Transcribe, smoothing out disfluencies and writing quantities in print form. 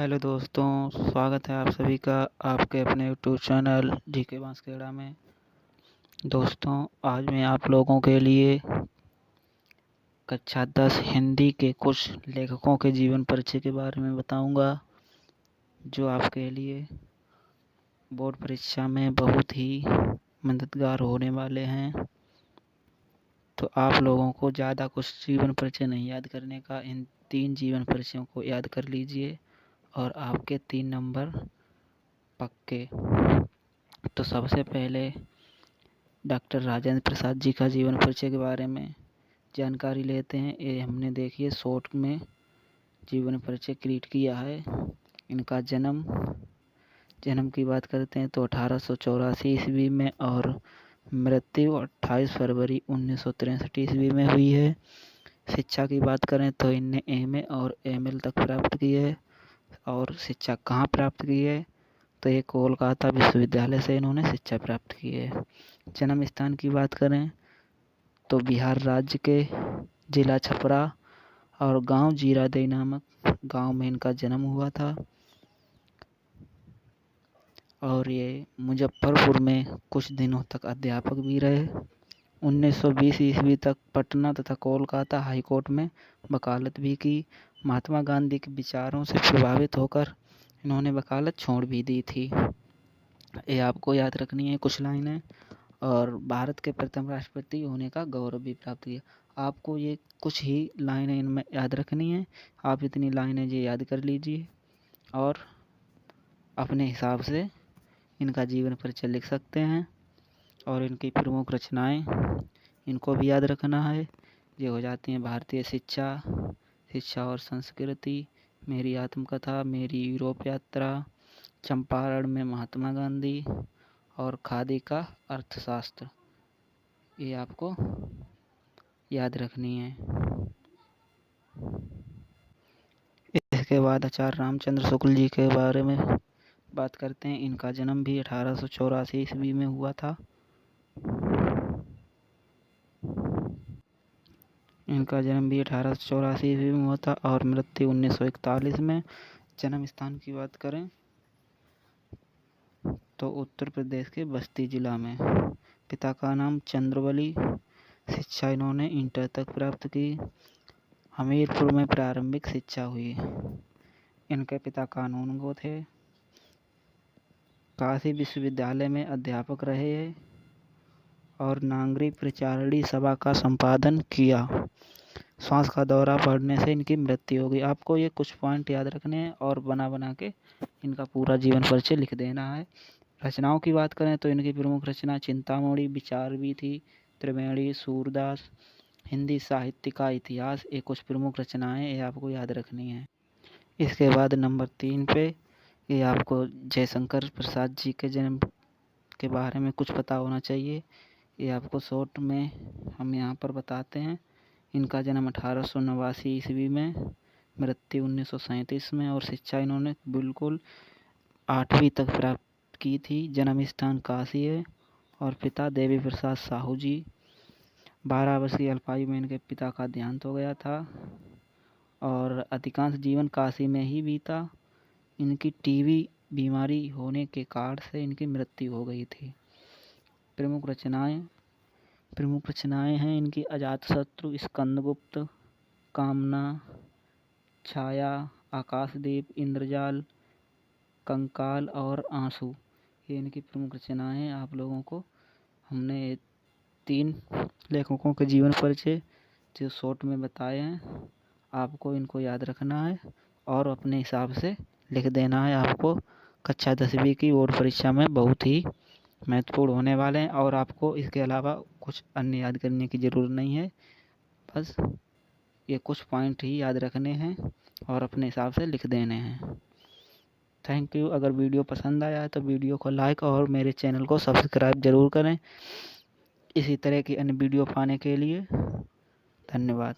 Hello दोस्तों, स्वागत है आप सभी का आपके अपने यूट्यूब चैनल जीके बांसखेड़ा में। दोस्तों, आज मैं आप लोगों के लिए कक्षा 10 हिंदी के कुछ लेखकों के जीवन परिचय के बारे में बताऊंगा, जो आपके लिए बोर्ड परीक्षा में बहुत ही मददगार होने वाले हैं। तो आप लोगों को ज़्यादा कुछ जीवन परिचय नहीं याद करने का, इन 3 जीवन परिचयों को याद कर लीजिए और आपके 3 नंबर पक्के। तो सबसे पहले डॉक्टर राजेंद्र प्रसाद जी का जीवन परिचय के बारे में जानकारी लेते हैं। ये हमने देखिए शॉर्ट में जीवन परिचय क्रिएट किया है। इनका जन्म की बात करते हैं तो 1884 ईस्वी में और मृत्यु 28 फरवरी 1963 ईस्वी में हुई है। शिक्षा की बात करें तो इनने एमए और एमएल तक प्राप्त की है। और शिक्षा कहाँ प्राप्त की है तो ये कोलकाता विश्वविद्यालय से इन्होंने शिक्षा प्राप्त की है। जन्म स्थान की बात करें तो बिहार राज्य के जिला छपरा और गांव जीरादेई नामक गांव में इनका जन्म हुआ था। और ये मुजफ्फरपुर में कुछ दिनों तक अध्यापक भी रहे। 1920 ईस्वी तक पटना तथा कोलकाता हाई कोर्ट में वकालत भी की। महात्मा गांधी के विचारों से प्रभावित होकर इन्होंने वकालत छोड़ भी दी थी। ये आपको याद रखनी है कुछ लाइनें। और भारत के प्रथम राष्ट्रपति होने का गौरव भी प्राप्त किया। आपको ये कुछ ही लाइनें इनमें याद रखनी है। आप इतनी लाइनें ये याद कर लीजिए और अपने हिसाब से इनका जीवन परिचय लिख सकते हैं। और इनकी प्रमुख रचनाएं इनको भी याद रखना है। ये हो जाती हैं भारतीय शिक्षा और संस्कृति, मेरी आत्मकथा, मेरी यूरोप यात्रा, चंपारण में महात्मा गांधी और खादी का अर्थशास्त्र। ये आपको याद रखनी है। इसके बाद आचार्य रामचंद्र शुक्ल जी के बारे में बात करते हैं। इनका जन्म भी 1884 ईस्वी में हुआ था। ईस्वी में हुआ था और मृत्यु 1941 में। जन्म स्थान की बात करें तो उत्तर प्रदेश के बस्ती जिला में। पिता का नाम चंद्रवली। शिक्षा इन्होंने इंटर तक प्राप्त की। हमीरपुर में प्रारंभिक शिक्षा हुई। इनके पिता कानूनगो थे। काशी विश्वविद्यालय में अध्यापक रहे और नागरिक प्रचारणी सभा का संपादन किया। श्वास का दौरा पड़ने से इनकी मृत्यु हो गई। आपको ये कुछ पॉइंट याद रखने हैं और बना के इनका पूरा जीवन परिचय लिख देना है। रचनाओं की बात करें तो इनकी प्रमुख रचना चिंतामणि, विचार भी थी, त्रिवेणी, सूरदास, हिंदी साहित्य का इतिहास, ये कुछ प्रमुख रचनाएं ये आपको याद रखनी है। इसके बाद नंबर 3 पे ये आपको जयशंकर प्रसाद जी के जन्म के बारे में कुछ पता होना चाहिए। ये आपको शॉर्ट में हम यहाँ पर बताते हैं। इनका जन्म 1889 ईस्वी में, मृत्यु 1937 में और शिक्षा इन्होंने बिल्कुल 8वीं तक प्राप्त की थी। जन्म स्थान काशी है और पिता देवी प्रसाद साहू जी। 12 वर्ष की अल्पायु में इनके पिता का देहांत हो गया था और अधिकांश जीवन काशी में ही बीता। इनकी टीबी बीमारी होने के कारण से इनकी मृत्यु हो गई थी। प्रमुख रचनाएं हैं इनकी अजातशत्रु, स्कंदगुप्त, कामना, छाया, आकाशदीप, इंद्रजाल, कंकाल और आंसू। ये इनकी प्रमुख रचनाएं हैं। आप लोगों को हमने 3 लेखकों के जीवन परिचय जो शॉर्ट में बताए हैं, आपको इनको याद रखना है और अपने हिसाब से लिख देना है। आपको कक्षा 10वीं की बोर्ड परीक्षा में बहुत ही महत्वपूर्ण होने वाले हैं और आपको इसके अलावा कुछ अन्य याद करने की ज़रूरत नहीं है। बस ये कुछ पॉइंट ही याद रखने हैं और अपने हिसाब से लिख देने हैं। Thank you. अगर वीडियो पसंद आया है तो वीडियो को लाइक और मेरे चैनल को सब्सक्राइब ज़रूर करें इसी तरह की अन्य वीडियो पाने के लिए। धन्यवाद।